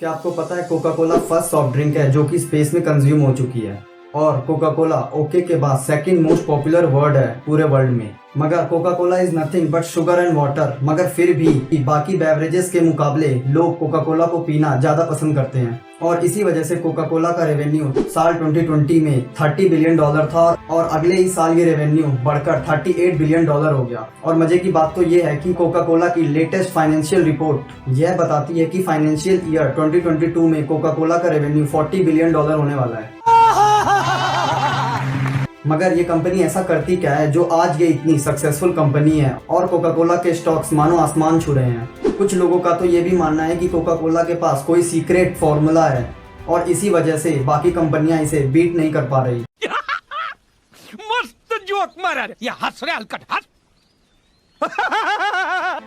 क्या आपको पता है Coca Cola first soft drink है जो कि स्पेस में कंज्यूम हो चुकी है। और कोका कोला ओके के बाद सेकंड मोस्ट पॉपुलर वर्ड है पूरे वर्ल्ड में। मगर Coca Cola is nothing but sugar and water. मगर फिर भी बाकी बेवरेजेस के मुकाबले लोग कोका कोला को पीना ज्यादा पसंद करते हैं। और इसी वजह से कोका कोला का रेवेन्यू साल 2020 में $30 बिलियन था और अगले ही साल ये रेवेन्यू बढ़कर $38 बिलियन हो गया। और मजे की बात तो ये है कि कोका कोला की लेटेस्ट फाइनेंशियल रिपोर्ट यह बताती है कि फाइनेंशियल ईयर 2022 में कोका कोला का रेवेन्यू $40 बिलियन होने वाला है। मगर ये कंपनी ऐसा करती क्या है जो आज ये इतनी सक्सेसफुल कंपनी है और कोका कोला के स्टॉक्स मानो आसमान छू रहे हैं। कुछ लोगों का तो ये भी मानना है कि कोका कोला के पास कोई सीक्रेट फॉर्मूला है और इसी वजह से बाकी कंपनियां इसे बीट नहीं कर पा रही। मस्त जोक मारा रे, ये हंस रहे हलकट हंस।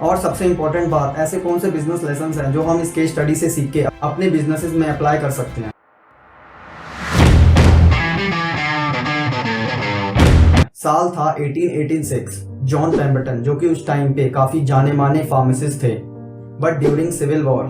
और सबसे इम्पोर्टेंट बात, ऐसे कौन से बिजनेस लेसन हैं जो हम इस केस स्टडी से सीख के अपने बिजनेसेस में अप्लाई कर सकते हैं। साल था 1886। जॉन पेम्बरटन जो कि उस टाइम पे काफी जाने माने फार्मासिस्ट थे, बट ड्यूरिंग सिविल वॉर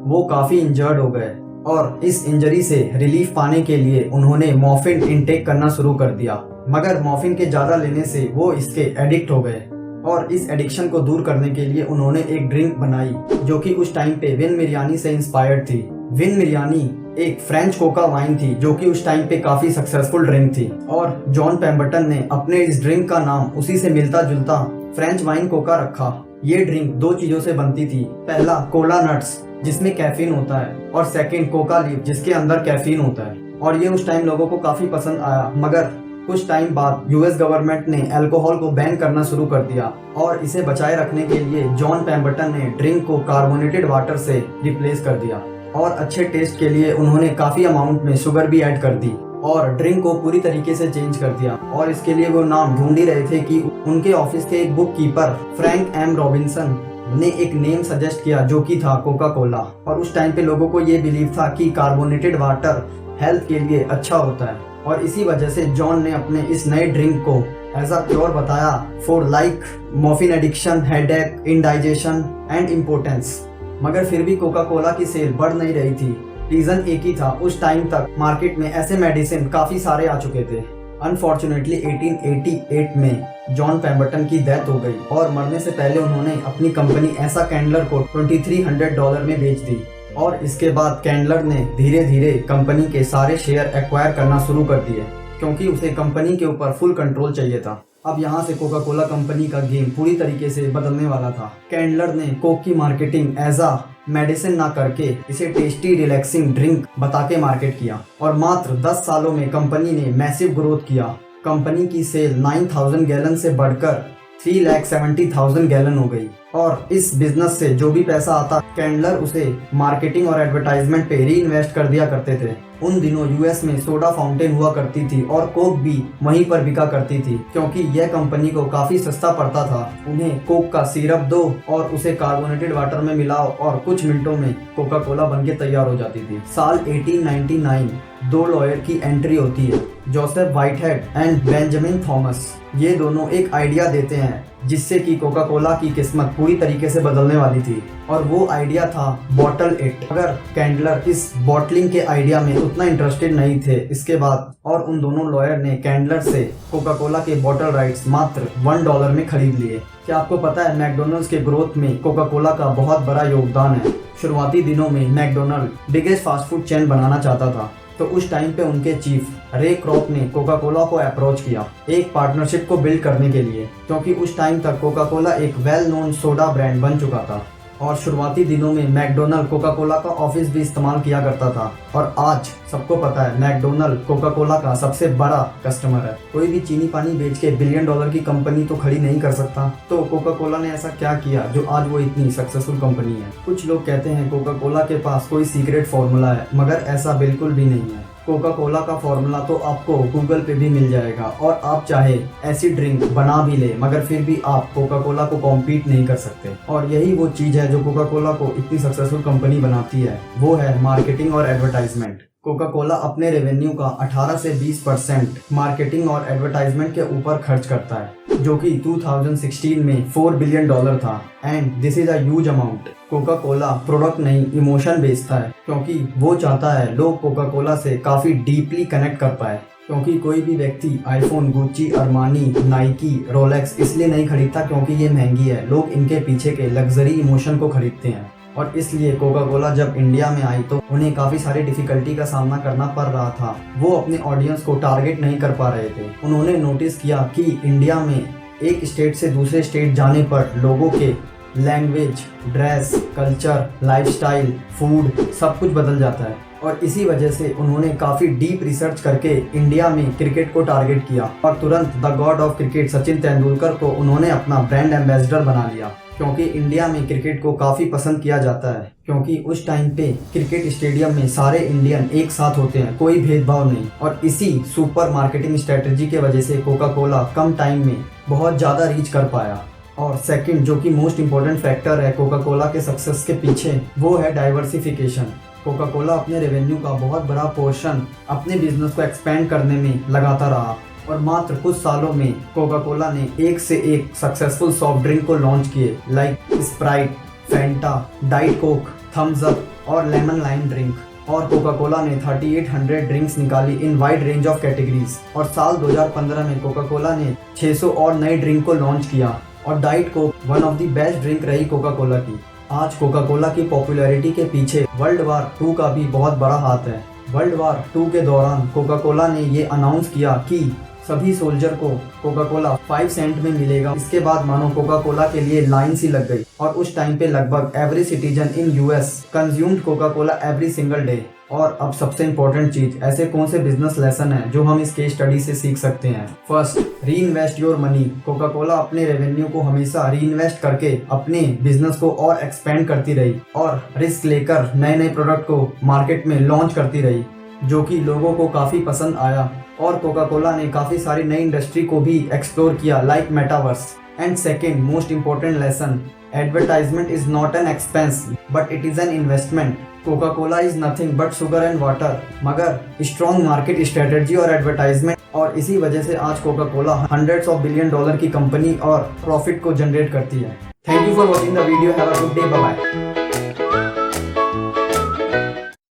वो काफी इंजर्ड हो गए और इस इंजरी से रिलीफ पाने के लिए उन्होंने मॉर्फिन इनटेक करना शुरू कर दिया। मगर मॉर्फिन के ज्यादा लेने से वो इसके एडिक्ट हो गए और इस एडिक्शन को दूर करने के लिए उन्होंने एक ड्रिंक बनाई जो कि उस टाइम पे विन मिरियानी से इंस्पायर्ड थी। विन मिरियानी एक फ्रेंच कोका वाइन थी जो कि उस टाइम पे काफी सक्सेसफुल ड्रिंक थी और जॉन पेम्बरटन ने अपने इस ड्रिंक का नाम उसी से मिलता जुलता फ्रेंच वाइन कोका रखा। ये ड्रिंक दो चीजों से बनती थी, पहला कोला नट्स जिसमें कैफीन होता है और सेकंड कोका लीफ जिसके अंदर कैफीन होता है। और ये उस टाइम लोगों को काफी पसंद आया। मगर कुछ टाइम बाद यूएस गवर्नमेंट ने अल्कोहल को बैन करना शुरू कर दिया और इसे बचाए रखने के लिए जॉन पेम्बरटन ने ड्रिंक को कार्बोनेटेड वाटर से रिप्लेस कर दिया और अच्छे टेस्ट के लिए उन्होंने काफी अमाउंट में शुगर भी ऐड कर दी और ड्रिंक को पूरी तरीके से चेंज कर दिया। और इसके लिए वो नाम ढूंढ ही रहे थे कि उनके ऑफिस के एक book keeper Frank M Robinson ने एक नेम सजेस्ट किया जो कि था कोका कोला। और उस टाइम पे लोगों को ये बिलीव था कि कार्बोनेटेड वाटर हेल्थ के लिए अच्छा होता है और इसी वजह से जॉन ने अपने इस नए ड्रिंक को एज अ क्योर बताया for like morphine addiction, headache, indigestion and importance. मगर फिर भी कोका कोला की सेल बढ़ नहीं रही थी। रीजन एक ही था, उस टाइम तक मार्केट में ऐसे मेडिसिन काफी सारे आ चुके थे। अनफॉर्चुनेटली 1888 में जॉन पेम्बरटन की डेथ हो गई और मरने से पहले उन्होंने अपनी कंपनी ऐसा कैंडलर को $2300 में बेच दी। और इसके बाद कैंडलर ने धीरे धीरे कंपनी के सारे शेयर एक्वायर करना शुरू कर दिए क्योंकि उसे कंपनी के ऊपर फुल कंट्रोल चाहिए था। अब यहाँ से कोका कोला कंपनी का गेम पूरी तरीके से बदलने वाला था। कैंडलर ने कोक की मार्केटिंग एज अ मेडिसिन ना करके इसे टेस्टी रिलैक्सिंग ड्रिंक बता के मार्केट किया और मात्र 10 सालों में कंपनी ने मैसिव ग्रोथ किया। कंपनी की सेल 9000 गैलन से बढ़कर 3,70,000 गैलन हो गई और इस बिजनेस से जो भी पैसा आता कैंडलर उसे मार्केटिंग और एडवर्टाइजमेंट पे री इन्वेस्ट कर दिया करते थे। उन दिनों यूएस में सोडा फाउंटेन हुआ करती थी और कोक भी वहीं पर बिका करती थी क्योंकि यह कंपनी को काफी सस्ता पड़ता था। उन्हें कोक का सिरप दो और उसे कार्बोनेटेड वाटर में मिलाओ और कुछ मिनटों में कोका कोला बनके तैयार हो जाती थी। साल 1899 दो लॉयर की एंट्री होती है, Joseph whitehead and Benjamin Thomas. ये दोनों एक आइडिया देते हैं जिससे कि कोका कोला की किस्मत पूरी तरीके से बदलने वाली थी और वो आइडिया था बॉटल इट। अगर कैंडलर इस बॉटलिंग के आइडिया में उतना इंटरेस्टेड नहीं थे इसके बाद और उन दोनों लॉयर ने कैंडलर से कोका कोला के बॉटल राइट्स मात्र $1 में खरीद लिए। क्या आपको पता है मैकडोनल्ड्स के ग्रोथ में कोका कोला का बहुत बड़ा योगदान है। शुरुआती दिनों में McDonald biggest fast food chain बनाना चाहता था तो उस टाइम पे उनके चीफ रे क्रॉप ने कोका कोला को अप्रोच किया एक पार्टनरशिप को बिल्ड करने के लिए क्योंकि उस टाइम तक कोका कोला एक वेल नोन सोडा ब्रांड बन चुका था और शुरुआती दिनों में मैकडोनल्ड कोका कोला का ऑफिस भी इस्तेमाल किया करता था। और आज सबको पता है मैकडोनल्ड कोका कोला का सबसे बड़ा कस्टमर है। कोई भी चीनी पानी बेच के $1 बिलियन की कंपनी तो खड़ी नहीं कर सकता, तो कोका कोला ने ऐसा क्या किया जो आज वो इतनी सक्सेसफुल कंपनी है। कुछ लोग कहते हैं कोका कोला के पास कोई सीक्रेट फॉर्मूला है, मगर ऐसा बिल्कुल भी नहीं है। कोका कोला का फॉर्मूला तो आपको गूगल पे भी मिल जाएगा और आप चाहे ऐसी ड्रिंक बना भी ले मगर फिर भी आप कोका कोला को कॉम्पीट नहीं कर सकते। और यही वो चीज है जो कोका कोला को इतनी सक्सेसफुल कंपनी बनाती है, वो है मार्केटिंग और एडवर्टाइजमेंट। कोका कोला अपने रेवेन्यू का 18 से 20% मार्केटिंग और एडवर्टाइजमेंट के ऊपर खर्च करता है जो कि 2016 में $4 बिलियन था and this is a huge amount. Coca Cola product नहीं इमोशन बेचता है, क्योंकि वो चाहता है लोग कोका कोला से काफ़ी डीपली कनेक्ट कर पाए। क्योंकि कोई भी व्यक्ति iPhone, Gucci, Armani, Nike, Rolex इसलिए नहीं खरीदता क्योंकि ये महंगी है, लोग इनके पीछे के लग्जरी इमोशन को खरीदते हैं। और इसलिए कोका कोला जब इंडिया में आई तो उन्हें काफ़ी सारी डिफ़िकल्टी का सामना करना पड़ रहा था। वो अपने ऑडियंस को टारगेट नहीं कर पा रहे थे। उन्होंने नोटिस किया कि इंडिया में एक स्टेट से दूसरे स्टेट जाने पर लोगों के language, dress, culture, lifestyle, food सब कुछ बदल जाता है। और इसी वजह से उन्होंने काफ़ी डीप रिसर्च करके इंडिया में क्रिकेट को टारगेट किया और तुरंत the God of cricket Sachin Tendulkar को उन्होंने अपना ब्रांड एम्बेसडर बना लिया। क्योंकि इंडिया में क्रिकेट को काफ़ी पसंद किया जाता है, क्योंकि उस टाइम पे क्रिकेट स्टेडियम में सारे इंडियन एक साथ होते हैं, कोई भेदभाव नहीं। और इसी सुपर मार्केटिंग स्ट्रेटजी के वजह से कोका कोला कम टाइम में बहुत ज़्यादा रीच कर पाया। और सेकंड, जो कि मोस्ट इम्पोर्टेंट फैक्टर है कोका कोला के सक्सेस के पीछे, वो है डाइवर्सिफिकेशन। कोका कोला अपने रेवेन्यू का बहुत बड़ा पोर्शन अपने बिजनेस को एक्सपेंड करने में लगाता रहा और मात्र कुछ सालों में कोका कोला ने एक से एक सक्सेसफुल सॉफ्ट ड्रिंक को लॉन्च किए, like Sprite, Fanta, diet Coke, Thums Up और लेमन लाइम ड्रिंक। और कोका कोला ने 3800 ड्रिंक्स निकाली in wide range of categories. और साल 2015 में कोका कोला ने 600 और नई ड्रिंक को लॉन्च किया और diet Coke one of the best drink रही कोका कोला की। आज कोका कोला की पॉपुलैरिटी के पीछे वर्ल्ड वार 2 का भी बहुत बड़ा हाथ है। वर्ल्ड वार 2 के दौरान कोका कोला ने ये अनाउंस किया कि सभी सोल्जर को कोका कोला 5 सेंट में मिलेगा। इसके बाद मानो कोका कोला के लिए लाइन सी लग गई और उस टाइम पे लगभग every citizen in US consumed Coca Cola every single day. और अब सबसे इम्पोर्टेंट चीज, ऐसे कौन से बिजनेस लेसन है जो हम इस केस स्टडी से सीख सकते हैं। फर्स्ट, री invest your money. Coca Cola अपने रेवेन्यू को हमेशा री इन्वेस्ट करके अपने बिजनेस को और एक्सपेंड करती रही और रिस्क लेकर नए नए प्रोडक्ट को मार्केट में लॉन्च करती रही, जो कि लोगों को काफ़ी पसंद आया। और कोका कोला ने काफ़ी सारी नई इंडस्ट्री को भी एक्सप्लोर किया, like metaverse. And second most important lesson, advertisement is not an expense but it is an investment. Coca Cola is nothing but sugar and water, मगर स्ट्रॉन्ग मार्केट स्ट्रेटेजी और advertisement, और इसी वजह से आज कोका कोला $100 of billion की company और profit को जनरेट करती है। Thank you for watching the video. Have a good day, bye bye.